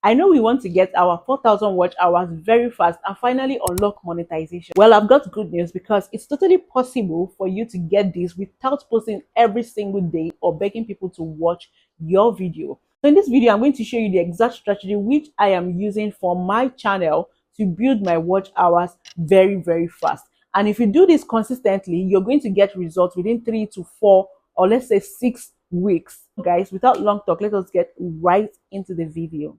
I know we want to get our 4,000 watch hours very fast and finally unlock monetization. Well, I've got good news because it's totally possible for you to get this without posting every single day or begging people to watch your video. So in this video, I'm going to show you the exact strategy which I am using for my channel to build my watch hours very fast. And if you do this consistently, you're going to get results within 3 to 4 or let's say 6 weeks. Guys, without long talk, let us get right into the video.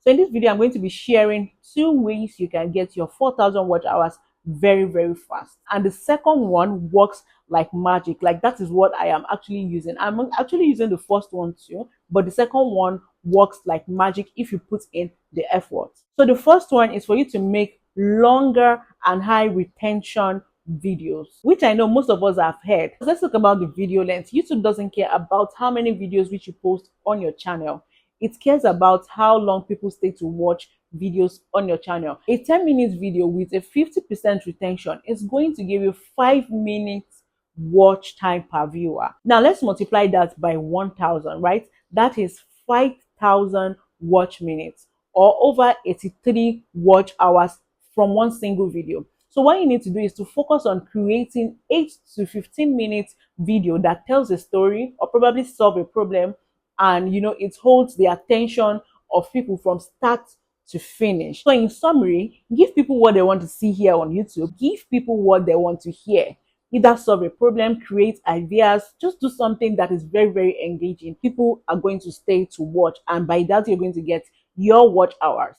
So in this video, I'm going to be sharing 2 ways you can get your 4,000 watch hours very fast. And the second one works like magic. Like that is what I am actually using. I'm actually using the first one too, but the second one works like magic if you put in the effort. So the first one is for you to make longer and high retention videos, which I know most of us have heard. Let's talk about the video length. YouTube doesn't care about how many videos which you post on your channel. It cares about how long people stay to watch videos on your channel. A 10-minute video with a 50% retention is going to give you 5 minutes watch time per viewer. Now let's multiply that by 1,000, right? That is 5,000 watch minutes or over 83 watch hours from one single video. So what you need to do is to focus on creating 8 to 15 minutes video that tells a story or probably solve a problem, and it holds the attention of people from start to finish. So in summary, give people what they want to see here on YouTube. Give people what they want to hear. Either solve a problem, create ideas, just do something that is very engaging. People are going to stay to watch, and by that you're going to get your watch hours.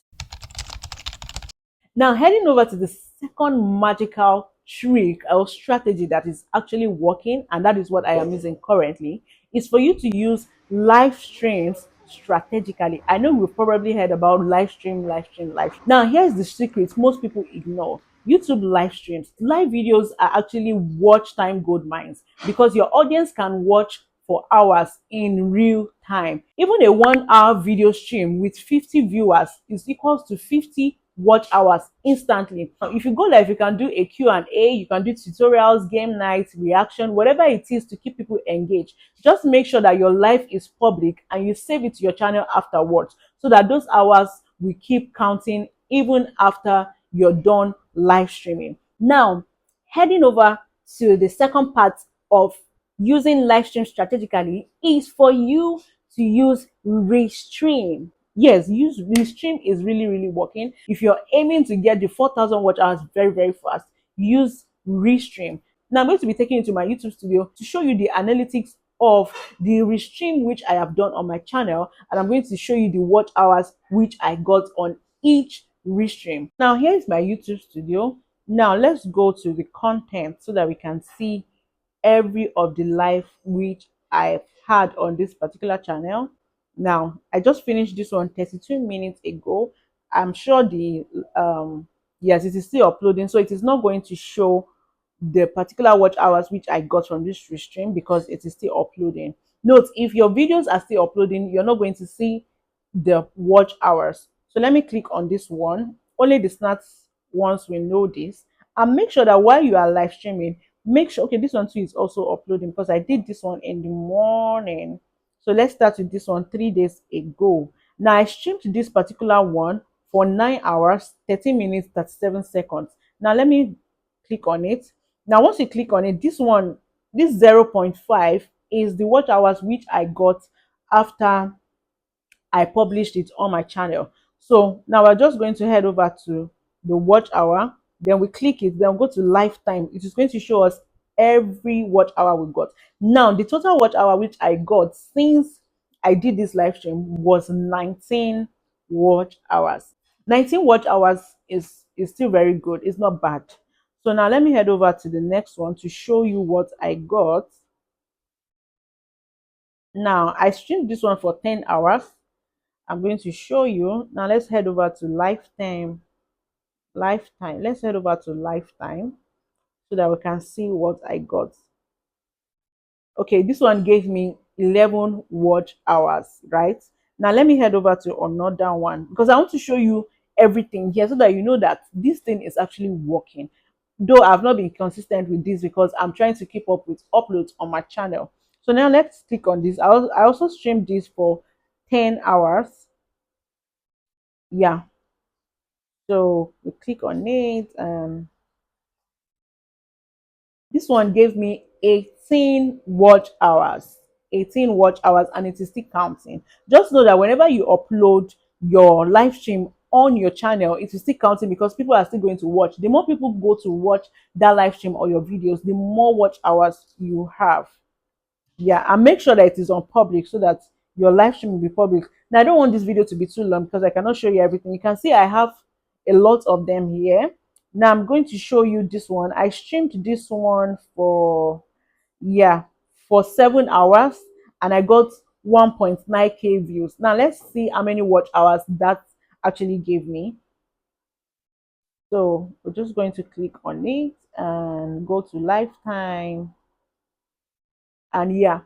Now heading over to the second magical trick or strategy that is actually working, and that is what I am using currently, is for you to use live streams strategically. I know we've probably heard about live stream. Now here's the secret most people ignore. YouTube live streams, live videos are actually watch time gold mines because your audience can watch for hours in real time. Even a 1 hour video stream with 50 viewers is equals to 50 watch hours instantly. If you go live, you can do a Q&A, you can do tutorials, game nights, reaction, whatever it is to keep people engaged. Just make sure that your live is public and you save it to your channel afterwards so that those hours will keep counting even after you're done live streaming. Now, heading over to the second part of using live stream strategically is for you to use restream. Yes, use restream is really working. If you're aiming to get the 4,000 watch hours very fast, use restream. Now I'm going to be taking you to my YouTube studio to show you the analytics of the restream which I have done on my channel, and I'm going to show you the watch hours which I got on each restream. Now here's my YouTube studio. Now let's go to the content so that we can see every of the live which I've had on this particular channel. Now I just finished this one 32 minutes ago. I'm sure the yes, it is still uploading, so it is not going to show the particular watch hours which I got from this restream because it is still uploading. Note, if your videos are still uploading, you're not going to see the watch hours. So let me click on this one. Only the snaps ones will know this. And make sure that while you are live streaming, make sure, okay, this one too is also uploading because I did this one in the morning. So let's start with this one 3 days ago. Now I streamed this particular one for 9 hours, 13 minutes, 37 seconds. Now let me click on it. Now once you click on it, this one, this 0.5 is the watch hours which I got after I published it on my channel. So now we're just going to head over to the watch hour, then we click it, then we go to lifetime. It is going to show us every watch hour we got. Now the total watch hour which I got since I did this live stream was 19 watch hours. 19 watch hours is still very good. It's not bad. So now let me head over to the next one to show you what I got. Now I streamed this one for 10 hours. I'm going to show you. Now let's head over to lifetime. Let's head over to lifetime so that we can see what I got. Okay, this one gave me 11 watch hours, right? Now let me head over to another one because I want to show you everything here so that you know that this thing is actually working. Though I've not been consistent with this because I'm trying to keep up with uploads on my channel. So now let's click on this. I also streamed this for 10 hours. Yeah, so we click on it, and this one gave me 18 watch hours. 18 watch hours, and it is still counting. Just know that whenever you upload your live stream on your channel, it is still counting because people are still going to watch. The more people go to watch that live stream or your videos, the more watch hours you have. Yeah, and make sure that it is on public so that your live stream will be public. Now, I don't want this video to be too long because I cannot show you everything. You can see I have a lot of them here. Now I'm going to show you this one. I streamed this one for, yeah, for 7 hours, and I got 1.9k views. Now let's see how many watch hours that actually gave me. So we're just going to click on it and go to lifetime, and yeah,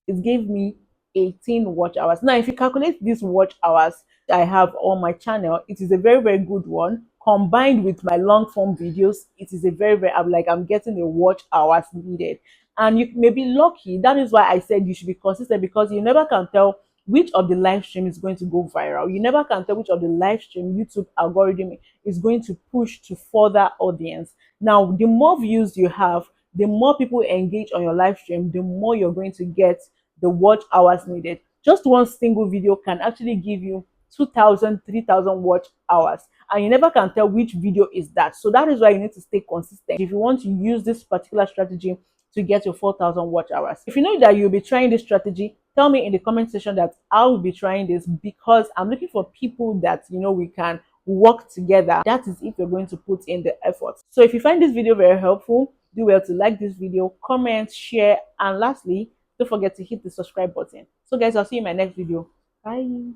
it gave me 18 watch hours. Now, if you calculate these watch hours I have on my channel, it is a very, very good one. Combined with my long form videos, it is a very, very, I'm getting the watch hours needed. And you may be lucky. That is why I said you should be consistent, because you never can tell which of the live stream is going to go viral. You never can tell which of the live stream YouTube algorithm is going to push to further audience. Now, the more views you have, the more people engage on your live stream, the more you're going to get the watch hours needed. Just one single video can actually give you 2,000, 3,000 watch hours, and you never can tell which video is that. So that is why you need to stay consistent if you want to use this particular strategy to get your 4,000 watch hours. If you know that you'll be trying this strategy, tell me in the comment section that I will be trying this, because I'm looking for people that we can work together. That is if you're going to put in the effort. So if you find this video very helpful, do well to like this video, comment, share, and lastly, don't forget to hit the subscribe button. So guys, I'll see you in my next video. Bye.